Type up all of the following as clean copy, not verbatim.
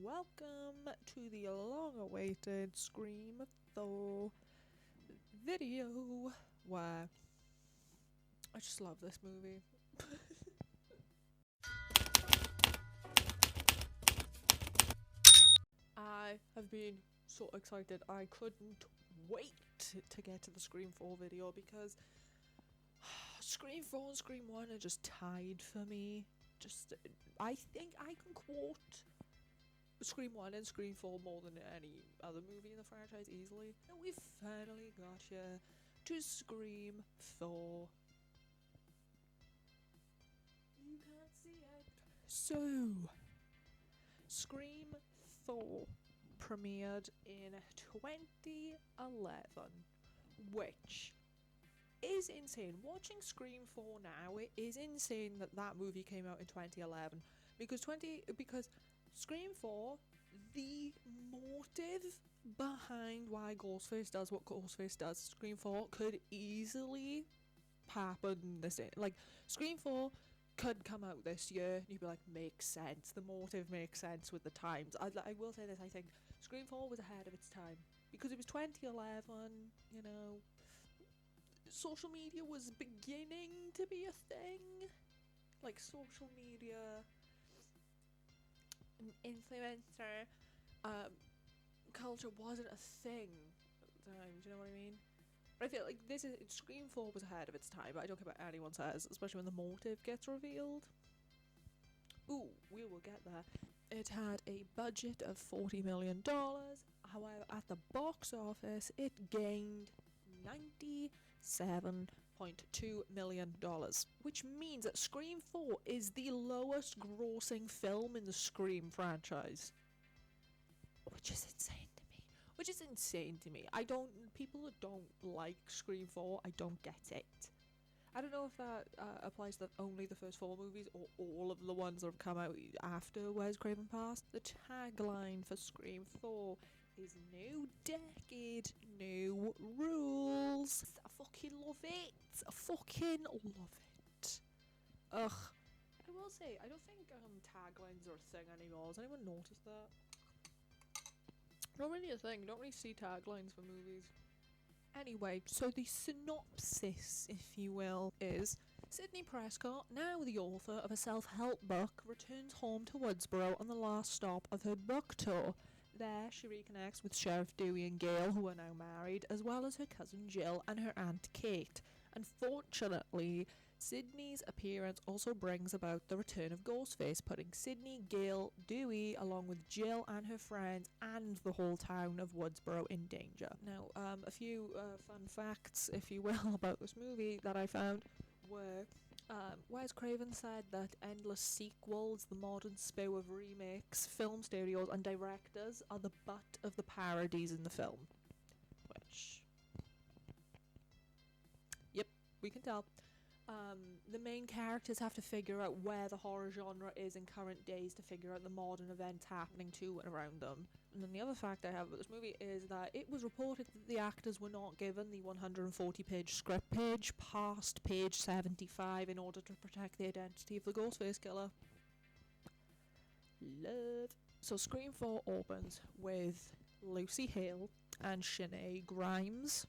welcome to the long-awaited Scream 4 video, where I just love this movie. I have been so excited. I couldn't wait to get to the Scream 4 video because Scream 4 and Scream 1 are just tied for me. I think I can quote Scream 1 and Scream 4 more than any other movie in the franchise easily. And we've finally got here to Scream 4. You can't see it. So, Scream 4 premiered in 2011, which is insane. Watching Scream 4 now, it is insane that that movie came out in 2011 because Scream 4, the motive behind why Ghostface does what Ghostface does, Scream 4 could easily happen this day. Like, Scream 4 could come out this year and you'd be like, makes sense, the motive makes sense with the times. I will say this, I think Scream 4 was ahead of its time because it was 2011, you know, social media was beginning to be a thing. Like, social media and influencer culture wasn't a thing at the time, do you know what I mean? But I feel like Scream 4 was ahead of its time, but I don't care what anyone says, especially when the motive gets revealed. Ooh, we will get there. It had a budget of $40 million, however, at the box office, it gained $97.2 million, which means that Scream 4 is the lowest grossing film in the Scream franchise, which is insane to me. People that don't like Scream 4, I don't get it. I don't know if that applies to only the first 4 movies or all of the ones that have come out after wescraven passed. The tagline for Scream 4 is new decade, new rules. I fucking love it. Ugh. I will say, I don't think taglines are a thing anymore. Has anyone noticed that? Not really a thing. You don't really see taglines for movies. Anyway, so the synopsis, if you will, is Sydney Prescott, now the author of a self-help book, returns home to Woodsboro on the last stop of her book tour. There, she reconnects with Sheriff Dewey and Gail, who are now married, as well as her cousin Jill and her aunt Kate. Unfortunately, Sydney's appearance also brings about the return of Ghostface, putting Sydney, Gail, Dewey, along with Jill and her friends, and the whole town of Woodsboro in danger. Now, a few fun facts, if you will, about this movie that I found were Wes Craven said that endless sequels, the modern spew of remakes, film studios and directors are the butt of the parodies in the film. Which, yep, we can tell. The main characters have to figure out where the horror genre is in current days to figure out the modern events happening to and around them. And then the other fact I have about this movie is that it was reported that the actors were not given the 140-page script page past page 75 in order to protect the identity of the Ghostface killer. Love. So Scream 4 opens with Lucy Hale and Shanae Grimes.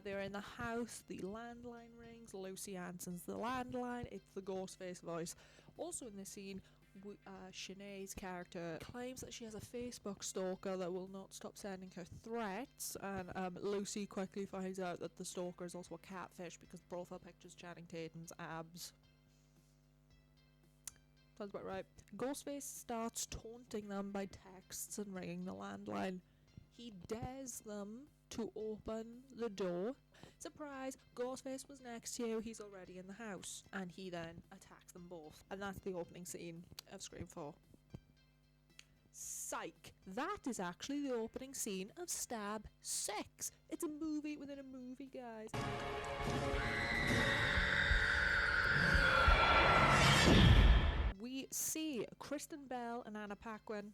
They're in the house, the landline rings, Lucy answers the landline, it's the Ghostface voice. Also in this scene, Shanae's character claims that she has a Facebook stalker that will not stop sending her threats, and Lucy quickly finds out that the stalker is also a catfish because the profile picture's Channing Tatum's abs. Sounds about right. Ghostface starts taunting them by texts and ringing the landline. He dares them to open the door. Surprise, Ghostface was next to you, he's already in the house. And he then attacks them both. And that's the opening scene of Scream 4. Psych! That is actually the opening scene of Stab 6. It's a movie within a movie, guys. We see Kristen Bell and Anna Paquin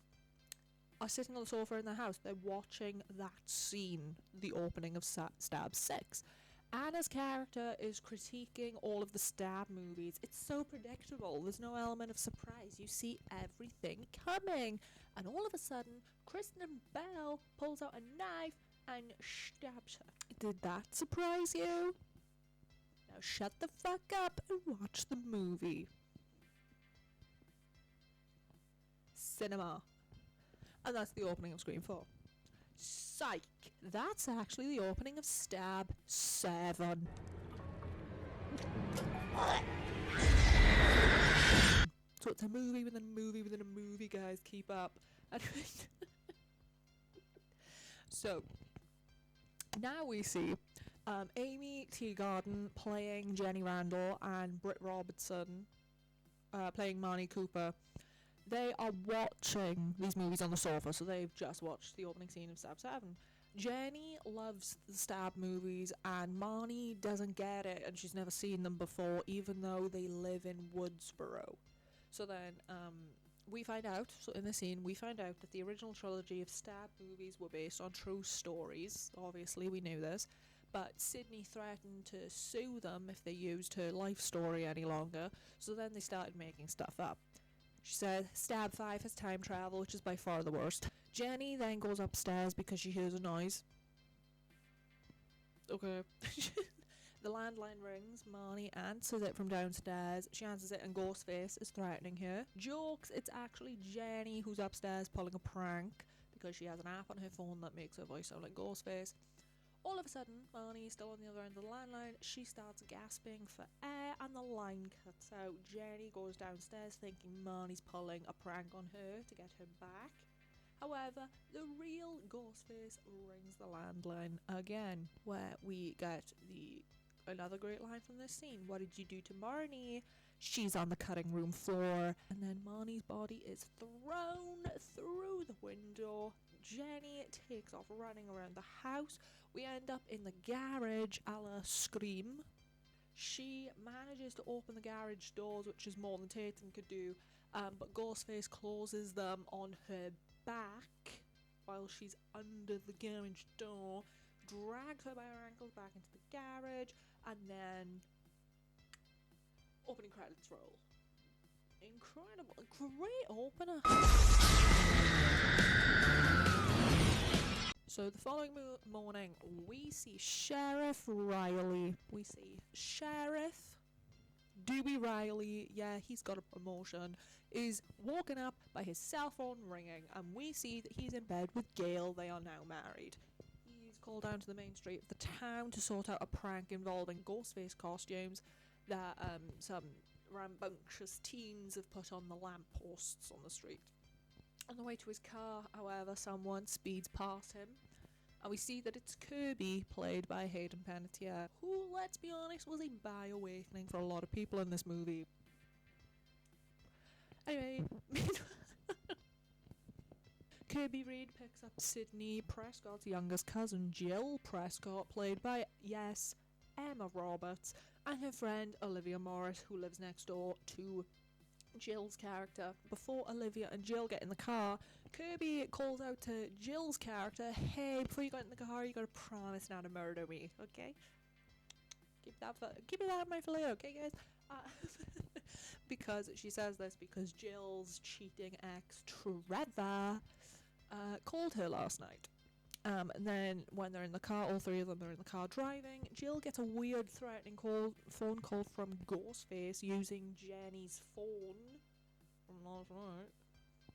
are sitting on the sofa in their house. They're watching that scene, the opening of Stab 6. Anna's character is critiquing all of the Stab movies. It's so predictable. There's no element of surprise. You see everything coming. And all of a sudden, Kristen Bell pulls out a knife and stabs her. Did that surprise you? Now shut the fuck up and watch the movie. Cinema. And that's the opening of Scream 4. Psych! That's actually the opening of Stab 7. So it's a movie within a movie within a movie, guys. Keep up. So, now we see Amy Teagarden playing Jenny Randall and Britt Robertson playing Marnie Cooper. They are watching these movies on the sofa, so they've just watched the opening scene of Stab 7. Jenny loves the Stab movies, and Marnie doesn't get it, and she's never seen them before, even though they live in Woodsboro. So then, we find out, so in the scene, we find out that the original trilogy of Stab movies were based on true stories. Obviously, we knew this. But Sydney threatened to sue them if they used her life story any longer, so then they started making stuff up. She said, Stab 5 has time travel, which is by far the worst. Jenny then goes upstairs because she hears a noise. Okay. The landline rings. Marnie answers it from downstairs. She answers it and Ghostface is threatening her. Jokes, it's actually Jenny who's upstairs pulling a prank because she has an app on her phone that makes her voice sound like Ghostface. All of a sudden, Marnie is still on the other end of the landline. She starts gasping for air and the line cuts out. Jenny goes downstairs thinking Marnie's pulling a prank on her to get her back. However, the real Ghostface rings the landline again, where we get another great line from this scene. What did you do to Marnie? She's on the cutting room floor. And then Marnie's body is thrown through the window. Jenny takes off running around the house. We end up in the garage a la Scream. She manages to open the garage doors, which is more than Tatum could do, but Ghostface closes them on her back while she's under the garage door, drags her by her ankles back into the garage, and then opening credits roll. Incredible. Great opener. So the following morning, we see Sheriff Riley. We see Sheriff Dewey Riley, yeah, he's got a promotion, is woken up by his cell phone ringing, and we see that he's in bed with Gail. They are now married. He's called down to the main street of the town to sort out a prank involving Ghostface costumes that some rambunctious teens have put on the lampposts on the street. On the way to his car, however, someone speeds past him, and we see that it's Kirby, played by Hayden Panettiere, who, let's be honest, was a bi-awakening for a lot of people in this movie. Anyway, Kirby Reed picks up Sydney Prescott's youngest cousin, Jill Prescott, played by, yes, Emma Roberts, and her friend Olivia Morris, who lives next door to Jill's character. Before Olivia and Jill get in the car, Kirby calls out to Jill's character, hey, before you get in the car, you gotta promise not to murder me, okay? Keep it out of my fillet, okay, guys? Because she says this because Jill's cheating ex, Trevor, called her last night. And then when they're in the car, all three of them are in the car driving, Jill gets a weird threatening phone call from Ghostface using Jenny's phone from last night,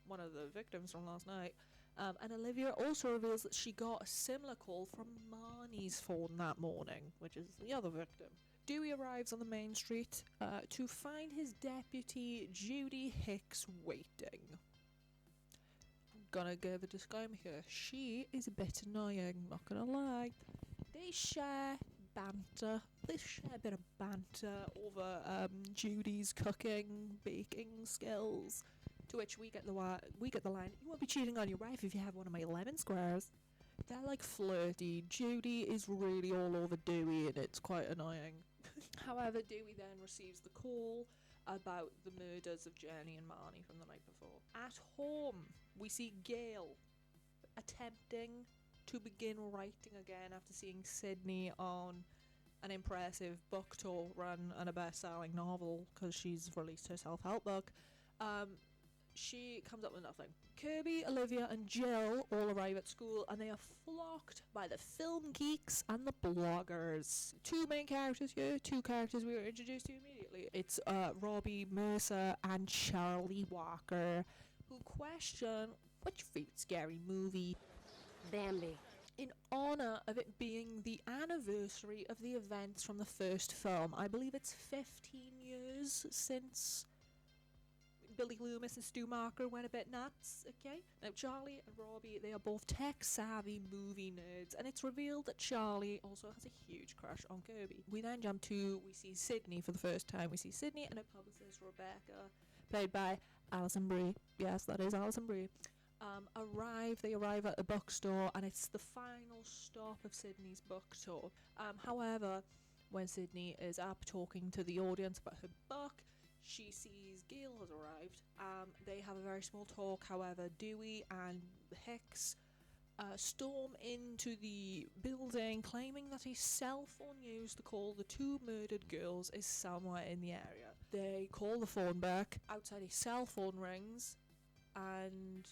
one of the victims from last night. And Olivia also reveals that she got a similar call from Marnie's phone that morning, which is the other victim. Dewey arrives on the main street to find his deputy, Judy Hicks, waiting. Gonna give a disclaimer here. She is a bit annoying, not gonna lie. They share banter. They share a bit of banter over Judy's cooking, baking skills. To which we get the line, you won't be cheating on your wife if you have one of my lemon squares. They're like flirty. Judy is really all over Dewey and it's quite annoying. However, Dewey then receives the call about the murders of Jenny and Marnie from the night before. At home, we see Gail attempting to begin writing again after seeing Sydney on an impressive book tour run and a best-selling novel because she's released her self-help book. She comes up with nothing. Kirby, Olivia and Jill all arrive at school and they are flocked by the film geeks and the bloggers. Two main characters here, two characters we were introduced to immediately. It's Robbie Mercer and Charlie Walker, who question what's your favourite scary movie? Bambi. In honour of it being the anniversary of the events from the first film. I believe it's 15 years since Billy Loomis and Stu Marker went a bit nuts, okay? Now, Charlie and Robbie, they are both tech-savvy movie nerds, and it's revealed that Charlie also has a huge crush on Kirby. We then jump to, we see Sydney for the first time. We see Sydney and her publicist, Rebecca, played by Alison Brie. Yes, that is Alison Brie. They arrive at a bookstore, and it's the final stop of Sydney's book tour. However, when Sydney is up talking to the audience about her book, she sees Gail has arrived. They have a very small talk. However, Dewey and Hicks storm into the building, claiming that a cell phone used to call the two murdered girls is somewhere in the area. They call the phone back. Outside, a cell phone rings, and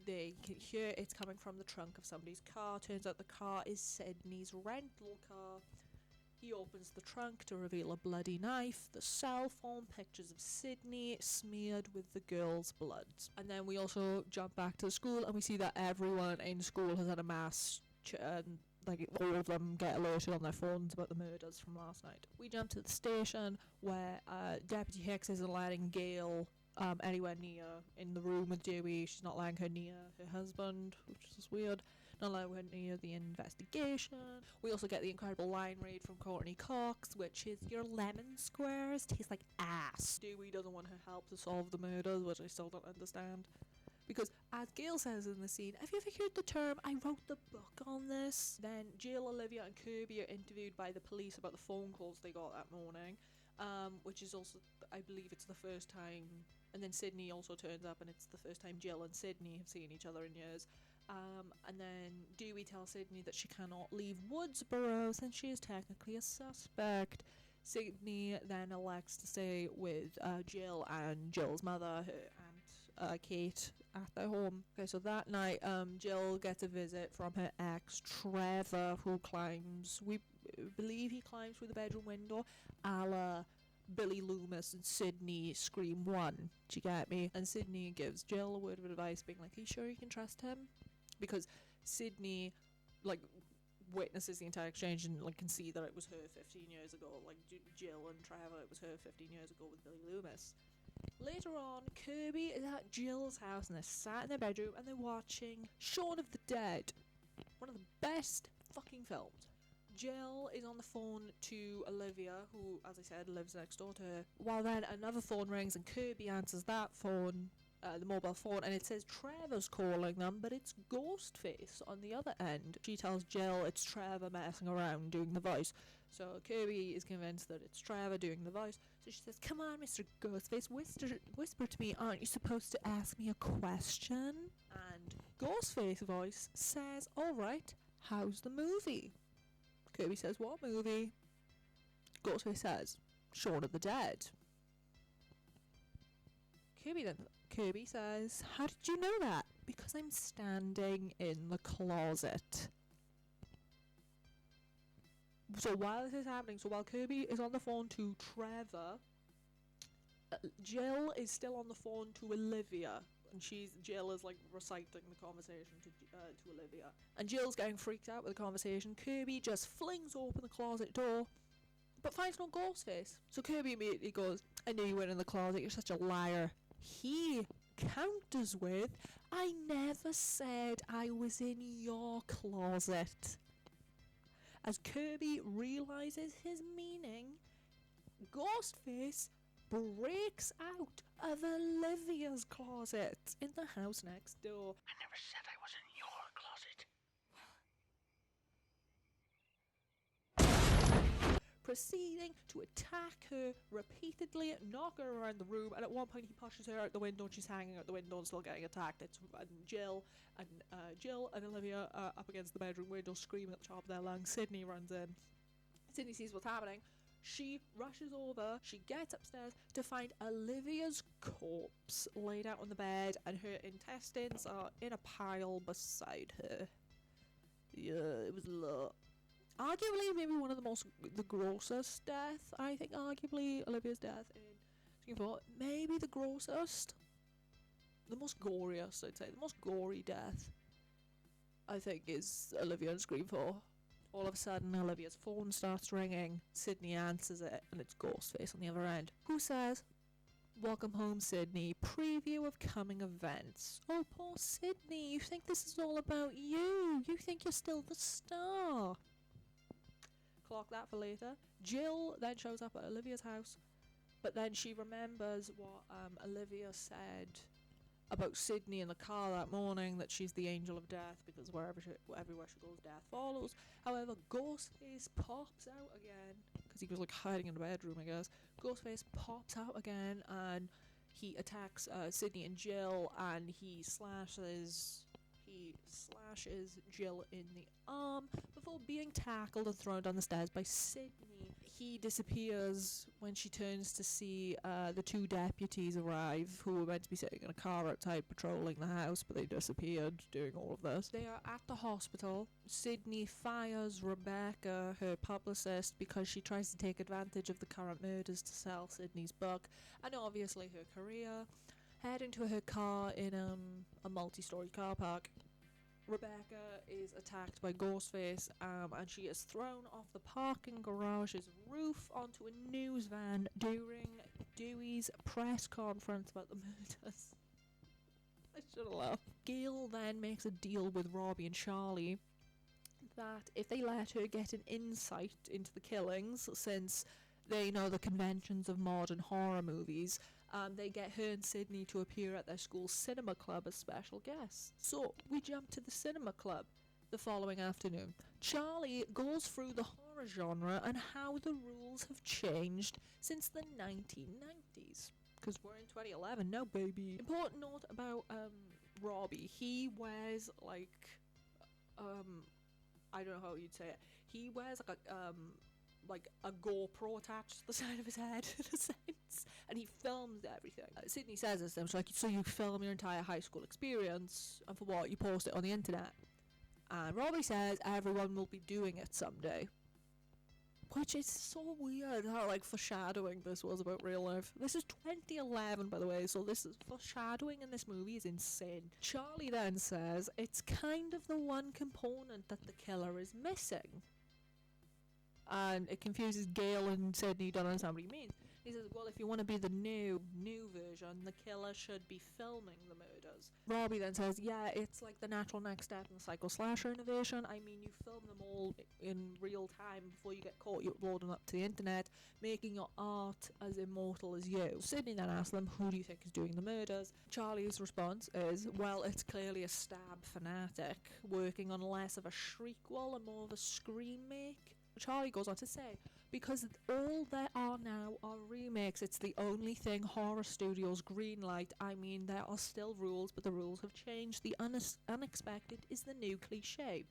they can hear it's coming from the trunk of somebody's car. Turns out the car is Sydney's rental car. He opens the trunk to reveal a bloody knife, the cell phone, pictures of Sydney smeared with the girl's blood. And then we also jump back to the school and we see that everyone in school has had a mass like all of them get alerted on their phones about the murders from last night. We jump to the station where Deputy Hicks isn't letting Gail anywhere near in the room with Dewey. She's not letting her near her husband, which is weird. Not allowed near the investigation. We also get the incredible line read from Courtney Cox, which is, your lemon squares taste like ass. Dewey doesn't want her help to solve the murders, which I still don't understand. Because, as Gail says in the scene, have you ever heard the term, I wrote the book on this? Then Jill, Olivia and Kirby are interviewed by the police about the phone calls they got that morning, which is also, I believe it's the first time, and then Sydney also turns up and it's the first time Jill and Sydney have seen each other in years. And then Dewey tells Sydney that she cannot leave Woodsboro since she is technically a suspect. Sydney then elects to stay with Jill and Jill's mother, her aunt Kate, at their home. Okay, so that night Jill gets a visit from her ex Trevor, who climbs, we believe he climbs through the bedroom window, a la Billy Loomis and Sydney Scream 1. Do you get me? And Sydney gives Jill a word of advice, being like, are you sure you can trust him? Because Sydney, like, witnesses the entire exchange and, like, can see that it was her 15 years ago. Like, Jill and Trevor, it was her 15 years ago with Billy Loomis. Later on, Kirby is at Jill's house and they're sat in their bedroom and they're watching Shaun of the Dead. One of the best fucking films. Jill is on the phone to Olivia, who, as I said, lives next door to her. While then another phone rings and Kirby answers that phone, the mobile phone, and it says Trevor's calling them, but it's Ghostface on the other end. She tells Jill it's Trevor messing around doing the voice. So Kirby is convinced that it's Trevor doing the voice. So she says, come on, Mr. Ghostface, whisper to me, aren't you supposed to ask me a question? And Ghostface's voice says, alright, how's the movie? Kirby says, what movie? Ghostface says, Shaun of the Dead. Kirby says, how did you know that? Because I'm standing in the closet. So while this is happening, while Kirby is on the phone to Trevor, Jill is still on the phone to Olivia. And Jill is like reciting the conversation to Olivia. And Jill's getting freaked out with the conversation. Kirby just flings open the closet door, but finds no Ghostface. So Kirby immediately goes, I knew you went in the closet, you're such a liar. He counters with, I never said I was in your closet. As Kirby realizes his meaning, Ghostface breaks out of Olivia's closet in the house next door. I never said I was in your closet. Proceeding to attack her repeatedly, knock her around the room, and at one point he pushes her out the window and she's hanging out the window and still getting attacked. Jill and Olivia are up against the bedroom window screaming at the top of their lungs. Sydney runs in. Sydney sees what's happening. She rushes over, she gets upstairs to find Olivia's corpse laid out on the bed, and her intestines are in a pile beside her. Yeah, it was a lot. Arguably, maybe one of the grossest death. I think arguably Olivia's death in Scream 4, maybe the grossest. The most goriest, I'd say. The most gory death, I think, is Olivia in Scream 4. All of a sudden, Olivia's phone starts ringing. Sydney answers it, and it's Ghostface on the other end, who says, "Welcome home, Sydney. Preview of coming events." Oh, poor Sydney. You think this is all about you. You think you're still the star. Clock that for later. Jill then shows up at Olivia's house, but then she remembers what Olivia said about Sydney in the car that morning, that she's the angel of death because everywhere she goes, death follows. However, Ghostface pops out again, because he was like hiding in the bedroom, I guess. Ghostface pops out again, and he attacks Sydney and Jill, and he slashes Jill in the arm before being tackled and thrown down the stairs by Sydney. He disappears when she turns to see the two deputies arrive, who were meant to be sitting in a car outside patrolling the house, but they disappeared during all of this. They are at the hospital. Sydney fires Rebecca, her publicist, because she tries to take advantage of the current murders to sell Sydney's book, and obviously her career. Heading to her car in a multi-story car park, Rebecca is attacked by Ghostface, and she is thrown off the parking garage's roof onto a news van during Dewey's press conference about the murders. I should have laughed. Gail then makes a deal with Robbie and Charlie that if they let her get an insight into the killings, since they know the conventions of modern horror movies, they get her and Sydney to appear at their school's cinema club as special guests. So we jump to the cinema club the following afternoon. Charlie goes through the horror genre and how the rules have changed since the 1990s. Because we're in 2011 now, baby. Important note about Robbie. He wears like I don't know how you'd say it. He wears like a GoPro attached to the side of his head in a sense, and he films everything. Sydney says this, and she's like, so you film your entire high school experience, and for what? You post it on the internet. And Robbie says everyone will be doing it someday. Which is so weird how like foreshadowing this was about real life. This is 2011, by the way, so this is foreshadowing in this movie is insane. Charlie then says it's kind of the one component that the killer is missing. And it confuses Gail and Sydney, don't understand what he means. He says, well, if you want to be the new version, the killer should be filming the murders. Robbie then says, yeah, it's like the natural next step in the psycho slasher innovation. I mean, you film them all in real time before you get caught. You upload them up to the internet, making your art as immortal as you. Sydney then asks them, who do you think is doing the murders? Charlie's response is, well, it's clearly a stab fanatic, working on less of a shriek wall and more of a scream make. Charlie goes on to say, because all there are now are remakes, it's the only thing horror studios greenlight. I mean, there are still rules, but the rules have changed. The unexpected is the new cliche.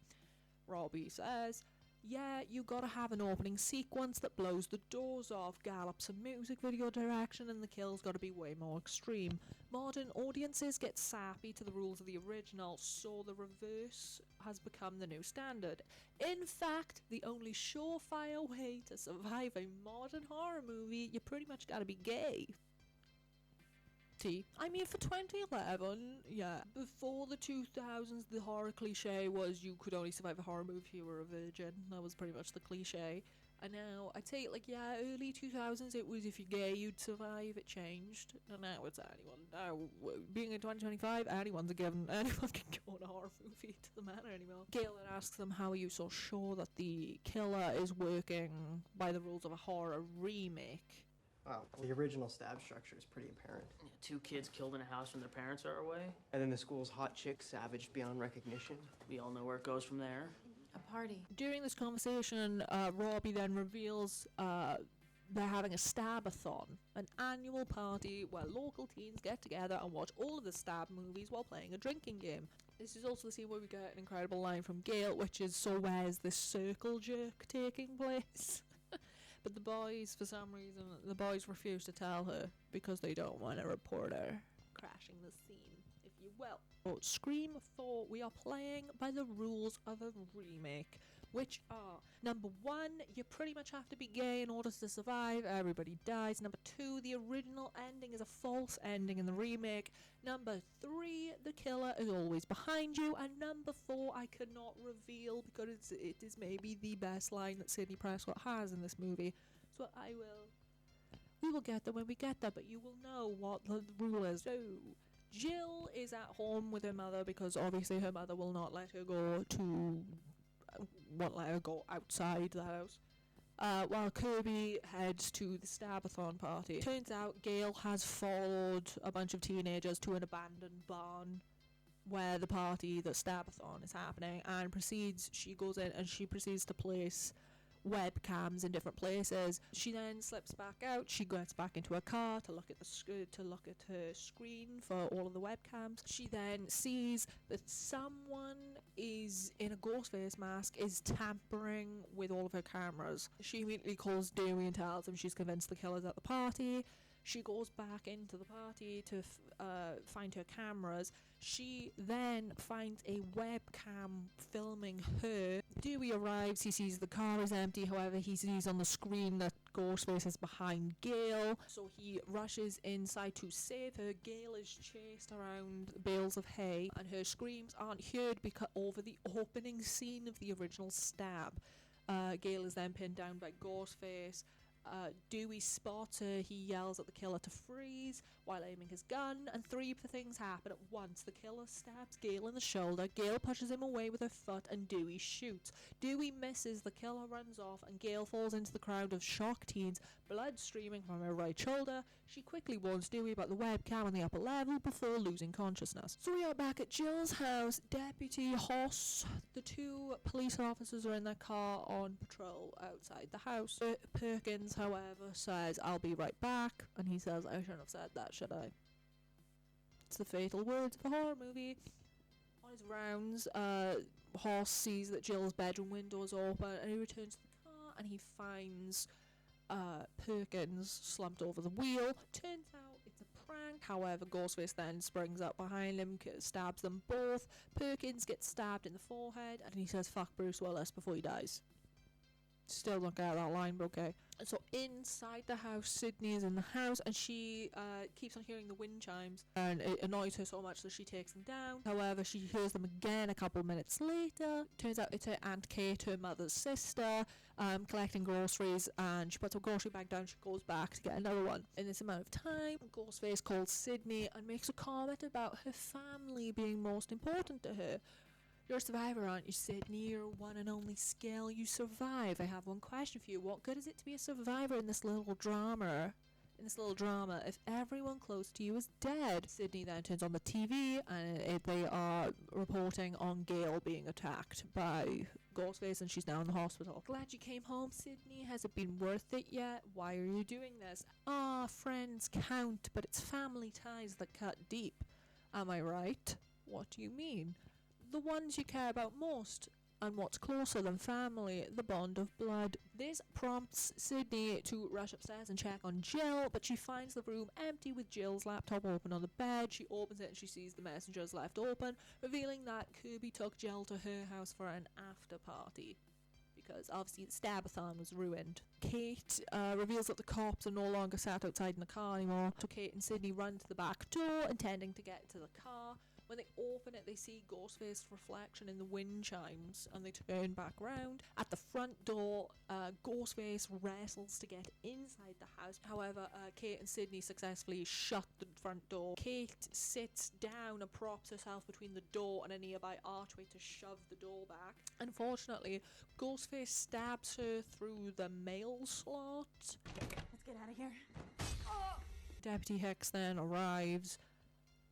Robbie says, yeah, you gotta have an opening sequence that blows the doors off, gallop some music video direction, and the kill's gotta be way more extreme. Modern audiences get sappy to the rules of the original, so the reverse has become the new standard. In fact, the only surefire way to survive a modern horror movie, you pretty much gotta be gay. I mean, for 2011, yeah, before the 2000s, the horror cliche was you could only survive a horror movie if you were a virgin. That was pretty much the cliche. And now, I'd say, like, yeah, early 2000s, it was if you're gay, you'd survive. It changed. And now it's anyone. Now, being in 2025, anyone's a given. Anyone can go in a horror movie. It doesn't matter anymore. Gail then asks them, how are you so sure that the killer is working by the rules of a horror remake? Wow, the original stab structure is pretty apparent. Yeah, 2 kids killed in a house when their parents are away. And then the school's hot chick savaged beyond recognition. We all know where it goes from there. A party. During this conversation, Robbie then reveals they're having a stab-a-thon, an annual party where local teens get together and watch all of the stab movies while playing a drinking game. This is also the scene where we get an incredible line from Gail, which is, so where's this circle jerk taking place? But the boys, for some reason, the boys refuse to tell her because they don't want a reporter crashing the scene, if you will. So, Scream 4, we are playing by the rules of a remake, which are, number 1, you pretty much have to be gay in order to survive, everybody dies. Number 2, the original ending is a false ending in the remake. Number 3, the killer is always behind you. And number 4, I cannot reveal because it is maybe the best line that Sidney Prescott has in this movie. So we will get there when we get there, but you will know what the rule is. So, Jill is at home with her mother because obviously her mother will not let her go won't let her go outside the house. While Kirby heads to the Stabathon party. Turns out Gail has followed a bunch of teenagers to an abandoned barn where the party, the Stabathon, is happening, and she goes in and she proceeds to place webcams in different places. She then slips back out. She gets back into her car to look at her screen for all of the webcams. She then sees that someone is in a Ghostface mask is tampering with all of her cameras. She immediately calls Dewey and tells him she's convinced the killer's at the party. She goes back into the party to find her cameras. She then finds a webcam filming her. Dewey arrives, he sees the car is empty, however he sees on the screen that Ghostface is behind Gail, so he rushes inside to save her. Gail is chased around bales of hay, and her screams aren't heard because over the opening scene of the original stab. Gail is then pinned down by Ghostface. Dewey spots her, he yells at the killer to freeze while aiming his gun, and 3 things happen at once. The killer stabs Gail in the shoulder, Gail pushes him away with her foot, and Dewey shoots. Dewey misses, the killer runs off, and Gail falls into the crowd of shocked teens, blood streaming from her right shoulder. She quickly warns Dewey about the webcam on the upper level before losing consciousness. So we are back at Jill's house. Deputy Hoss, the 2 police officers are in their car on patrol outside the house. Perkins, however, says, "I'll be right back," and he says, "I shouldn't have said that, should I?" It's the fatal words of a horror movie. On his rounds, Hoss sees that Jill's bedroom window is open, and he returns to the car, and he finds Perkins slumped over the wheel. Turns out it's a prank. However, Ghostface then springs up behind him, stabs them both. Perkins gets stabbed in the forehead, and he says, "Fuck Bruce Willis," before he dies. Still don't get that line, but okay. And so inside the house, Sydney is in the house, and she keeps on hearing the wind chimes, and it annoys her so much that she takes them down. However, she hears them again a couple minutes later. Turns out it's her Aunt Kate, her mother's sister, collecting groceries, and she puts her grocery bag down. She goes back to get another one. In this amount of time, Ghostface calls Sydney and makes a comment about her family being most important to her. "You're a survivor, aren't you, Sydney? You're one and only skill. You survive. I have one question for you. What good is it to be a survivor in this little drama? If everyone close to you is dead?" Sydney then turns on the TV, and they are reporting on Gail being attacked by Ghostface, and she's now in the hospital. "Glad you came home, Sydney. Has it been worth it yet? Why are you doing this?" Friends count, but it's family ties that cut deep. Am I right?" "What do you mean?" "The ones you care about most, and what's closer than family, the bond of blood." This prompts Sydney to rush upstairs and check on Jill, but she finds the room empty with Jill's laptop open on the bed. She opens it and she sees the messengers left open, revealing that Kirby took Jill to her house for an after party, because obviously the Stabathon was ruined. Kate reveals that the cops are no longer sat outside in the car anymore, so Kate and Sydney run to the back door, intending to get to the car. When they open it, they see Ghostface's reflection in the wind chimes, and they turn back round. At the front door, Ghostface wrestles to get inside the house. However, Kate and Sydney successfully shut the front door. Kate sits down and props herself between the door and a nearby archway to shove the door back. Unfortunately, Ghostface stabs her through the mail slot. Let's get out of here. Deputy Hicks then arrives.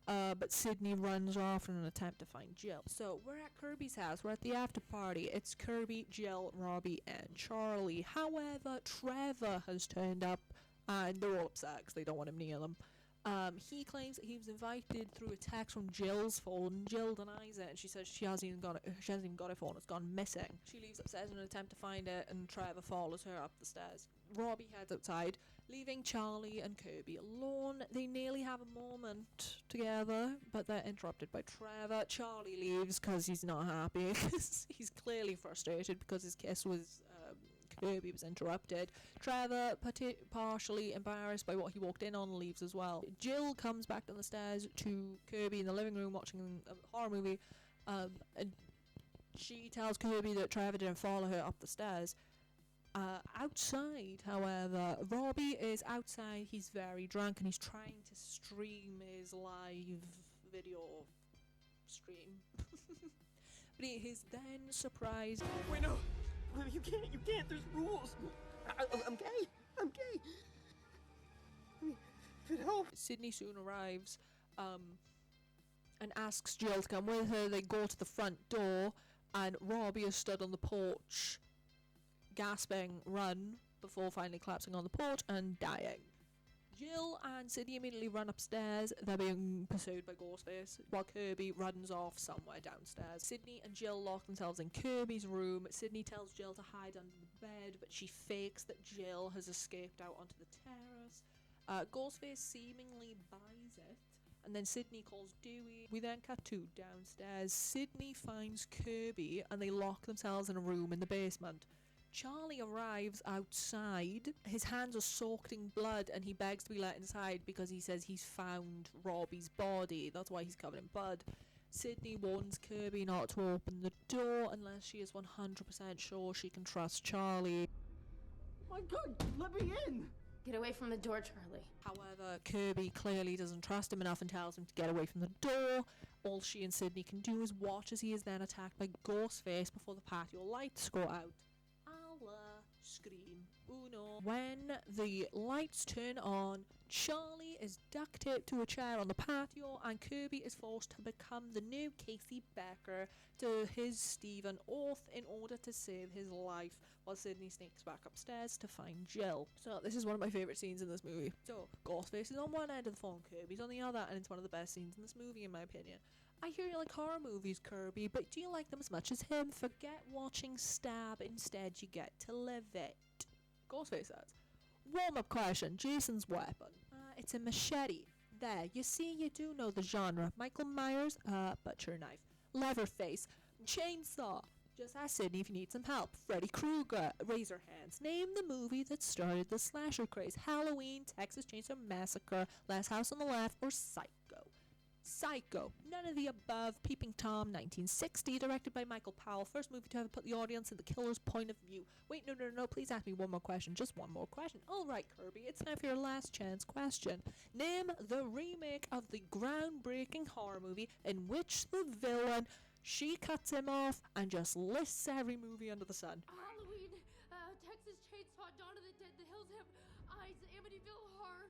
But Sydney runs off in an attempt to find Jill. So we're at Kirby's house. We're at the after party. It's Kirby, Jill, Robbie, and Charlie. However, Trevor has turned up, and they're all upset because they don't want him near them. He claims that he was invited through a text from Jill's phone. Jill denies it, and she says she hasn't even got a phone. It's gone missing. She leaves upstairs in an attempt to find it, and Trevor follows her up the stairs. Robbie heads outside, leaving Charlie and Kirby alone. They nearly have a moment together, but they're interrupted by Trevor. Charlie leaves because he's not happy. He's clearly frustrated because his kiss was Kirby was interrupted. Trevor, partially embarrassed by what he walked in on, leaves as well. Jill comes back down the stairs to Kirby in the living room watching a horror movie, and she tells Kirby that Trevor didn't follow her up the stairs. Outside, however, Robbie is outside. He's very drunk and he's trying to stream his live video stream. But he is then surprised. Wait, no! You can't, there's rules! I'm gay! I'm gay! I mean, if it helps. Sydney soon arrives, and asks Jill to come with her. They go to the front door, and Robbie is stood on the porch, gasping, run, before finally collapsing on the porch and dying. Jill and Sydney immediately run upstairs. They're being pursued by Ghostface, while Kirby runs off somewhere downstairs. Sydney and Jill lock themselves in Kirby's room. Sydney tells Jill to hide under the bed, but she fakes that Jill has escaped out onto the terrace. Ghostface seemingly buys it, and then Sydney calls Dewey. We then cut to downstairs. Sydney finds Kirby, and they lock themselves in a room in the basement. Charlie arrives outside. His hands are soaked in blood, and he begs to be let inside because he says he's found Robbie's body. That's why he's covered in blood. Sydney warns Kirby not to open the door unless she is 100% sure she can trust Charlie. My God, let me in! Get away from the door, Charlie. However, Kirby clearly doesn't trust him enough and tells him to get away from the door. All she and Sydney can do is watch as he is then attacked by Ghostface before the patio lights go out. Scream. Uno. When the lights turn on, Charlie is duct taped to a chair on the patio, and Kirby is forced to become the new Casey Becker to his Stephen Orth in order to save his life, while Sydney sneaks back upstairs to find Jill. So this is one of my favourite scenes in this movie. So Ghostface is on one end of the phone, Kirby's on the other, and it's one of the best scenes in this movie in my opinion. I hear you like horror movies, Kirby, but do you like them as much as him? Forget watching Stab, instead you get to live it. Ghostface says, warm-up question, Jason's weapon. It's a machete. There, you see, you do know the genre. Michael Myers, butcher knife. Leatherface, chainsaw. Just ask Sydney if you need some help. Freddy Krueger, razor hands. Name the movie that started the slasher craze. Halloween, Texas Chainsaw Massacre, Last House on the Left, or Psycho. Psycho, none of the above. Peeping Tom, 1960, directed by Michael Powell. First movie to ever put the audience in the killer's point of view. Wait, no, please ask me one more question. Just one more question. Alright, Kirby, it's time for your last chance question. Name the remake of the groundbreaking horror movie in which the villain, she cuts him off and just lists every movie under the sun. Halloween, Texas Chainsaw, Dawn of the Dead, The Hills Have Eyes, Amityville Horror,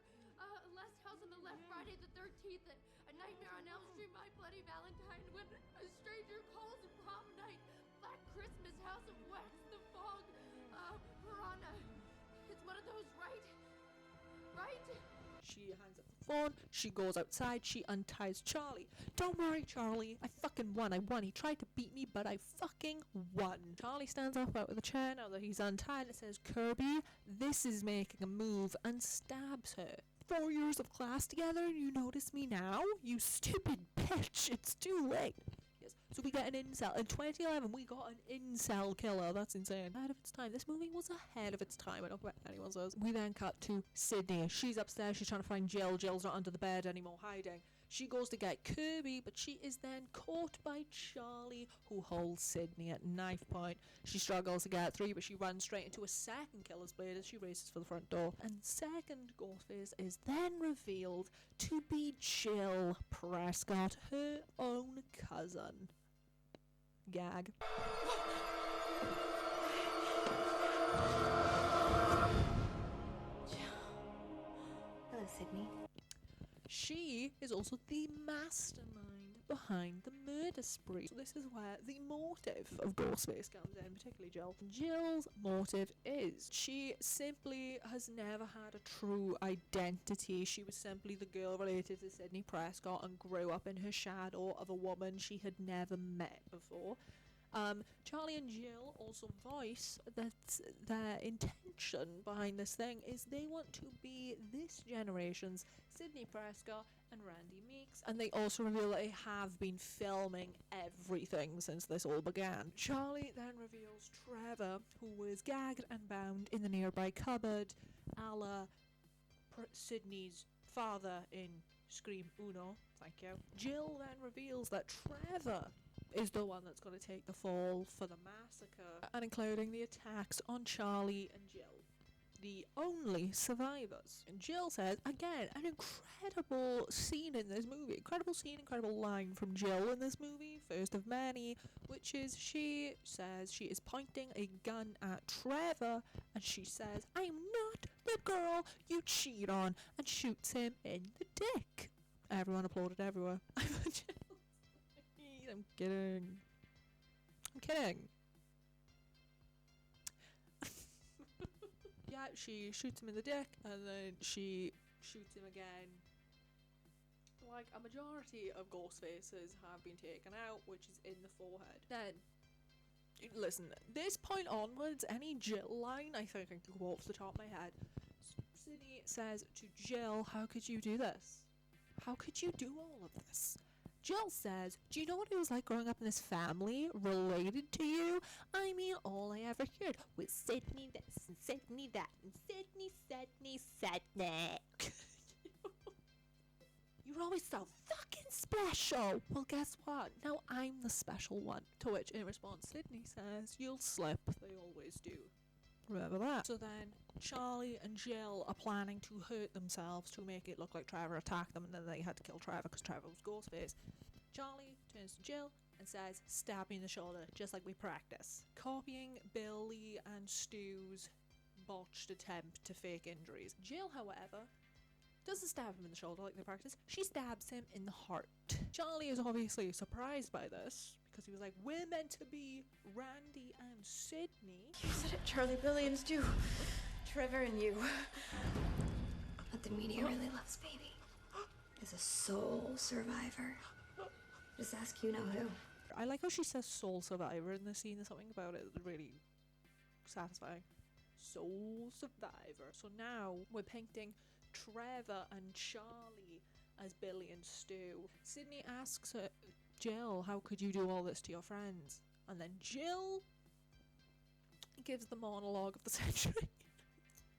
Last House on the Left, Friday the 13th, A Nightmare on Elm Street, My Bloody Valentine, When a Stranger Calls, Prom Night, Black Christmas, House of Wax, The Fog, Piranha. It's one of those, right? Right? She hangs up the phone, she goes outside, she unties Charlie. Don't worry, Charlie, I fucking won. He tried to beat me, but I fucking won. Charlie stands up out of the chair now that he's untied and says, Kirby, this is making a move, and stabs her. 4 years of class together and you notice me now? You stupid bitch, it's too late. Yes, so we get an incel. In 2011, we got an incel killer. That's insane. Ahead of its time. This movie was ahead of its time. I don't care what anyone says. We then cut to Sydney. She's upstairs. She's trying to find Jill. Jill's not under the bed anymore, hiding. She goes to get Kirby, but she is then caught by Charlie, who holds Sydney at knife point. She struggles to get through, but she runs straight into a second killer's blade as she races for the front door. And second Ghostface is then revealed to be Jill Prescott, her own cousin. Gag. Hello, Sydney. She is also the mastermind behind the murder spree. So this is where the motive of Ghostface comes in, particularly Jill. Jill's motive is she simply has never had a true identity. She was simply the girl related to Sidney Prescott and grew up in her shadow of a woman she had never met before. Charlie and Jill also voice that their intention behind this thing is they want to be this generation's Sidney Prescott and Randy Meeks, and they also reveal that they have been filming everything since this all began. Charlie then reveals Trevor, who was gagged and bound in the nearby cupboard, a la Sidney's father in Scream Uno. Thank you. Jill then reveals that Trevor is the one that's going to take the fall for the massacre, and including the attacks on Charlie and Jill, the only survivors. And Jill says, again, an incredible scene in this movie, incredible line from Jill in this movie, first of many, which is she says she is pointing a gun at Trevor, and she says, "I'm not the girl you cheat on," and shoots him in the dick. Everyone applauded everywhere. I'm kidding. Yeah, she shoots him in the dick, and then she shoots him again. Like, a majority of ghost faces have been taken out, which is in the forehead. Then, listen, this point onwards, any Jill line, I think I can go off the top of my head. Sidney says to Jill, "How could you do this? How could you do all of this?" Jill says, "Do you know what it was like growing up in this family related to you? I mean, all I ever heard was Sidney this and Sidney that and Sidney. You're always so fucking special." Well, guess what? Now I'm the special one. To which, in response, Sidney says, "You'll slip. They always do." Remember that. So then Charlie and Jill are planning to hurt themselves to make it look like Trevor attacked them, and then they had to kill Trevor because Trevor was Ghostface. Charlie turns to Jill and says, "Stab me in the shoulder, just like we practice." Copying Billy and Stu's botched attempt to fake injuries. Jill, however, doesn't stab him in the shoulder like they practice. She stabs him in the heart. Charlie is obviously surprised by this, because he was like, "We're meant to be Randy and Sidney." You said it, Charlie, Billy, and Stu. Trevor and you. But the media really loves baby. Is a soul survivor. Just ask you know who. I like how she says soul survivor in the scene. There's something about it that's really satisfying. Soul survivor. So now we're painting Trevor and Charlie as Billy and Stu. Sidney asks her, "Jill, how could you do all this to your friends?" And then Jill gives the monologue of the century,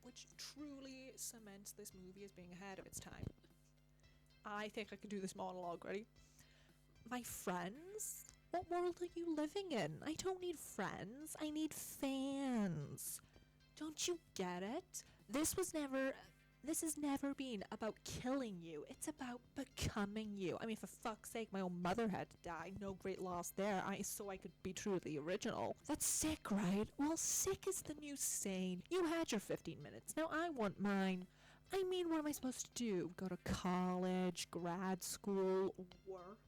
which truly cements this movie as being ahead of its time. I think I could do this monologue. Ready? "My friends? What world are you living in? I don't need friends. I need fans. Don't you get it? This has never been about killing you. It's about becoming you. I mean, for fuck's sake, my own mother had to die. No great loss there. So I could be true to the original. That's sick, right? Well, sick is the new sane. You had your 15 minutes. Now I want mine. I mean, what am I supposed to do? Go to college, grad school, work?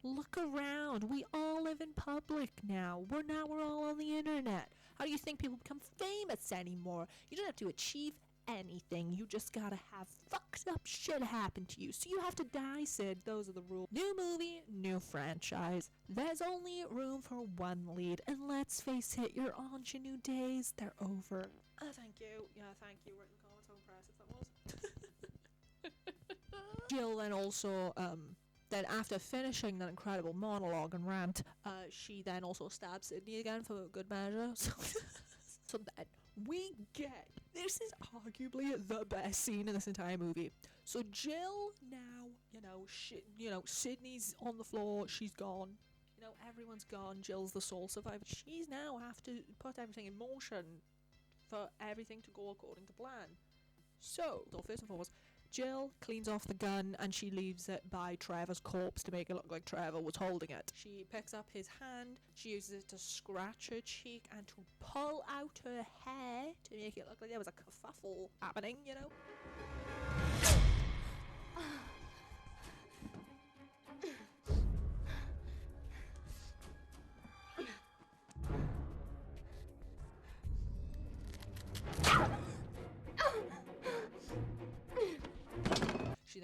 Look around. We all live in public now. We're all on the internet. How do you think people become famous anymore? You don't have to achieve anything. You just gotta have fucked up shit happen to you. So you have to die, Sid. Those are the rules. New movie, new franchise. There's only room for one lead. And let's face it, your ingenue days, they're over." Thank you. Yeah, thank you. Written comments, how impressive that was. Jill then also, then after finishing that incredible monologue and rant, she then also stabs Sidney again for good measure. So then we get, this is arguably the best scene in this entire movie. So Jill now, Sidney's on the floor, she's gone. Everyone's gone. Jill's the sole survivor. She's now have to put everything in motion for everything to go according to plan. So first and foremost, Jill cleans off the gun and she leaves it by Trevor's corpse to make it look like Trevor was holding it. She picks up his hand, she uses it to scratch her cheek and to pull out her hair to make it look like there was a kerfuffle happening,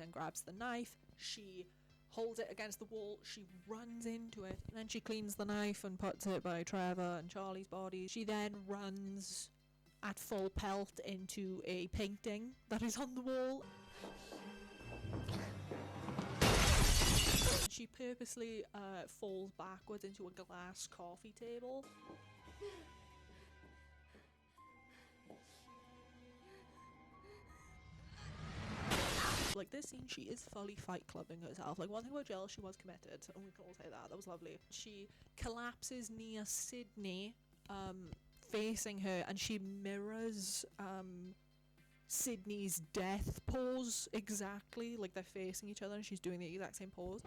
then grabs the knife. She holds it against the wall. She runs into it. And then she cleans the knife and puts it by Trevor and Charlie's body. She then runs at full pelt into a painting that is on the wall. She purposely falls backwards into a glass coffee table. Like, this scene, she is fully fight clubbing herself. Like, one thing about Jill, she was committed, and we can all say that. That was lovely. She collapses near Sydney, facing her, and she mirrors Sydney's death pose exactly. Like, they're facing each other, and she's doing the exact same pose.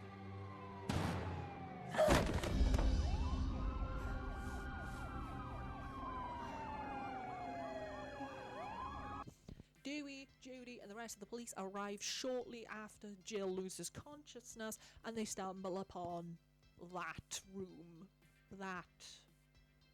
Dewey, Judy, and the rest of the police arrive shortly after Jill loses consciousness, and they stumble upon that room. That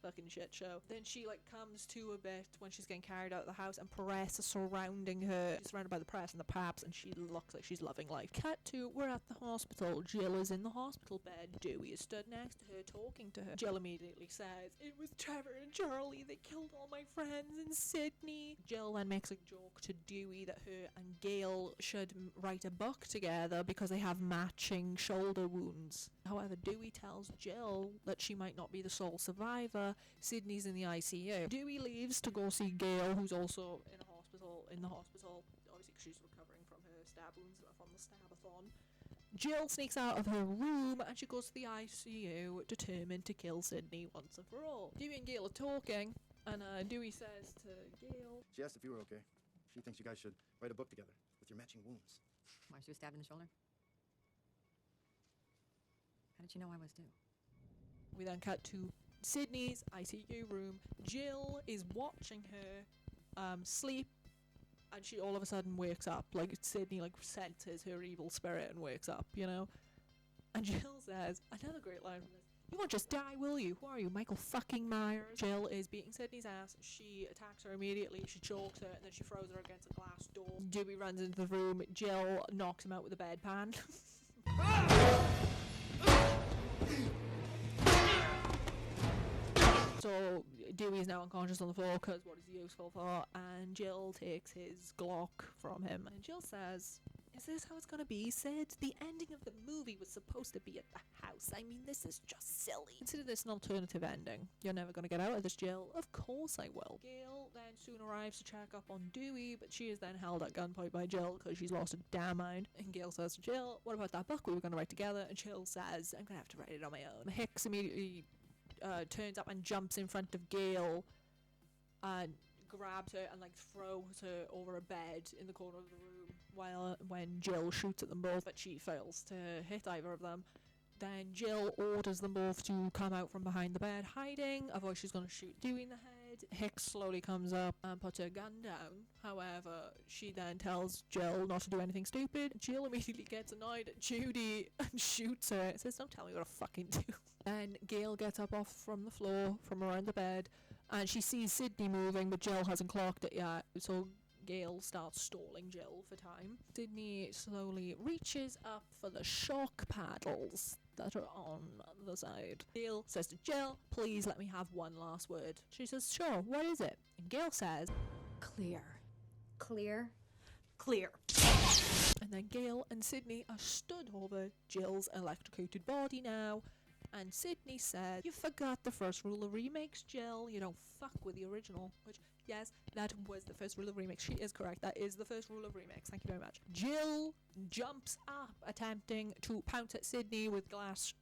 fucking shit show. Then she, like, comes to a bit when she's getting carried out of the house, and press is surrounding her. She's surrounded by the press and the paps, and she looks like she's loving life. Cut to, we're at the hospital. Jill is in the hospital bed. Dewey is stood next to her, talking to her. Jill immediately says, "It was Trevor and Charlie. They killed all my friends in Sydney." Jill then makes a joke to Dewey that her and Gail should write a book together because they have matching shoulder wounds. However, Dewey tells Jill that she might not be the sole survivor. Sydney's in the ICU. Dewey leaves to go see Gail, who's also in the hospital, obviously because she's recovering from her stab wounds from the stabathon. Jill sneaks out of her room and she goes to the ICU, determined to kill Sydney once and for all. Dewey and Gail are talking, and Dewey says to Gail, she asked if you were okay. She thinks you guys should write a book together with your matching wounds. Why, she was stabbed in the shoulder? How did you know I was due? We then cut to Sydney's ICU room. Jill is watching her sleep, and she all of a sudden wakes up. Like, Sydney, like, senses her evil spirit and wakes up, you know? And Jill says, another great line from this, "You won't just die, will you? Who are you, Michael fucking Myers?" Jill is beating Sydney's ass. She attacks her immediately. She chokes her, and then she throws her against a glass door. Dewey runs into the room. Jill knocks him out with a bedpan. So Dewey is now unconscious on the floor because what is he useful for? And Jill takes his Glock from him. And Jill says, "Is this how it's gonna be, Sid? The ending of the movie was supposed to be at the house. I mean, this is just silly. Consider this an alternative ending. You're never gonna get out of this, Jill." "Of course I will." Gail then soon arrives to check up on Dewey, but she is then held at gunpoint by Jill because she's lost her damn mind. And Gail says to Jill, "What about that book we were gonna write together?" And Jill says, "I'm gonna have to write it on my own." Hicks immediately turns up and jumps in front of Gail and grabs her and, like, throws her over a bed in the corner of the room when Jill shoots at them both, but she fails to hit either of them. Then Jill orders them both to come out from behind the bed hiding, otherwise she's going to shoot Dewey in the head. Hicks slowly comes up and puts her gun down. However, she then tells Jill not to do anything stupid. Jill immediately gets annoyed at Judy and shoots her. It says, "Don't tell me what to fucking do." Then Gail gets up off from the floor, from around the bed, and she sees Sydney moving, but Jill hasn't clocked it yet, so Gail starts stalling Jill for time. Sydney slowly reaches up for the shock paddles that are on the side. Gail says to Jill, "Please let me have one last word." She says, "Sure, what is it?" And Gail says, Clear. Clear? Clear. and then Gail and Sydney are stood over Jill's electrocuted body now. And Sydney said, "You forgot the first rule of remakes, Jill. You don't fuck with the original." Which, yes, that was the first rule of remakes. She is correct. That is the first rule of remakes. Thank you very much. Jill jumps up, attempting to pounce at Sydney with a glass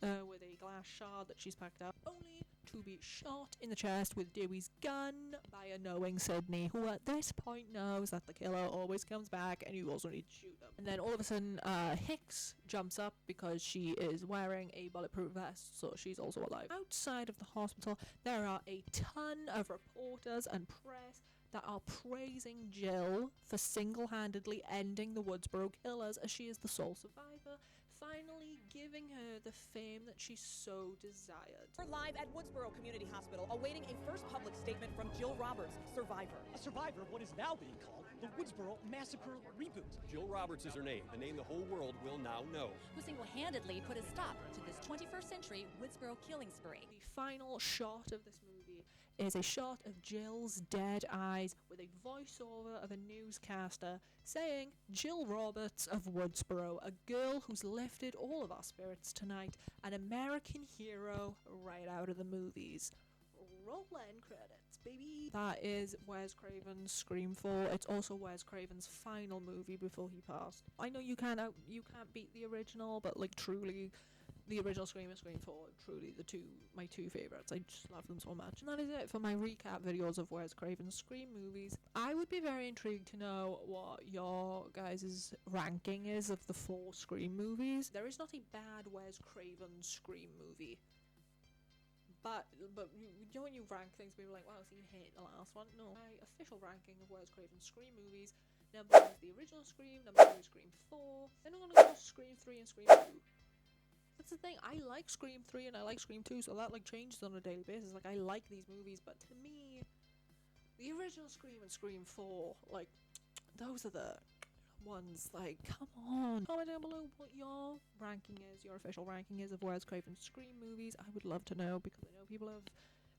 shard that she's packed up, only to be shot in the chest with Dewey's gun by a knowing Sydney, who at this point knows that the killer always comes back and you also need to shoot them. And then all of a sudden, Hicks jumps up because she is wearing a bulletproof vest, so she's also alive. Outside of the hospital, there are a ton of reporters and press that are praising Jill for single-handedly ending the Woodsboro killers, as she is the sole survivor, finally giving her the fame that she so desired. We're live at Woodsboro Community Hospital, awaiting a first public statement from Jill Roberts, survivor. A survivor of what is now being called the Woodsboro Massacre Reboot. Jill Roberts is her name, a name the whole world will now know. Who single-handedly put a stop to this 21st century Woodsboro killing spree. The final shot of this movie is a shot of Jill's dead eyes with a voiceover of a newscaster saying, "Jill Roberts of Woodsboro, a girl who's lifted all of our spirits tonight, an American hero right out of the movies." Roll end credits, baby. That is Wes Craven's Scream 4. It's also Wes Craven's final movie before he passed. I know you can't beat the original, but like truly, the original Scream and Scream 4 are truly my two favourites. I just love them so much. And that is it for my recap videos of Wes Craven's Scream movies. I would be very intrigued to know what your guys' ranking is of the 4 Scream movies. There is not a bad Wes Craven Scream movie. But you know when you rank things, people are like, wow, so you hate the last one. No, my official ranking of Wes Craven's Scream movies, number 1 is the original Scream, number 2 is Scream 4, then I'm gonna go Scream 3 and Scream 2. That's the thing, I like Scream 3 and I like Scream 2, so that like changes on a daily basis. Like, I like these movies, but to me, the original Scream and Scream 4, like, those are the ones, like, come on. Comment down below what your ranking is, your official ranking is of Wes Craven's Scream movies. I would love to know, because I know people have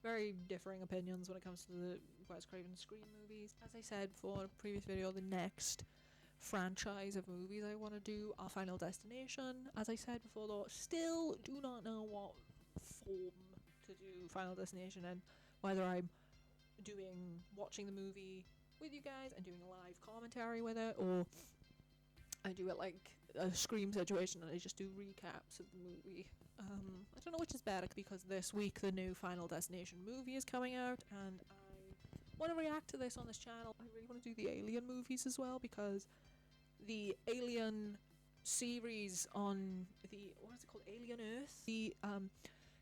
very differing opinions when it comes to the Wes Craven Scream movies. As I said before in a previous video, the next franchise of movies I want to do are Final Destination. As I said before though, still do not know what form to do Final Destination in, whether I'm watching the movie with you guys and doing a live commentary with it, or I do it like a Scream situation and I just do recaps of the movie. I don't know which is better, because this week the new Final Destination movie is coming out and I want to react to this on this channel. I really want to do the Alien movies as well, because the Alien series on the, what is it called, Alien Earth? The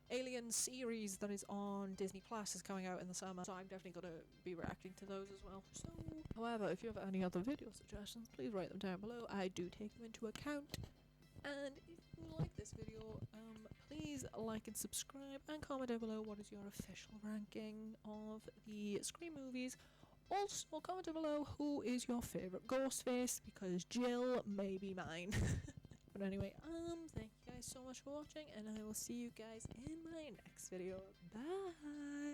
Alien series that is on Disney Plus is coming out in the summer, so I'm definitely going to be reacting to those as well. So, however, if you have any other video suggestions, please write them down below. I do take them into account. And if you like this video, please like and subscribe, and comment down below what is your official ranking of the Scream movies. Also, comment down below who is your favourite Ghostface, because Jill may be mine. But anyway, thank you guys so much for watching, and I will see you guys in my next video. Bye!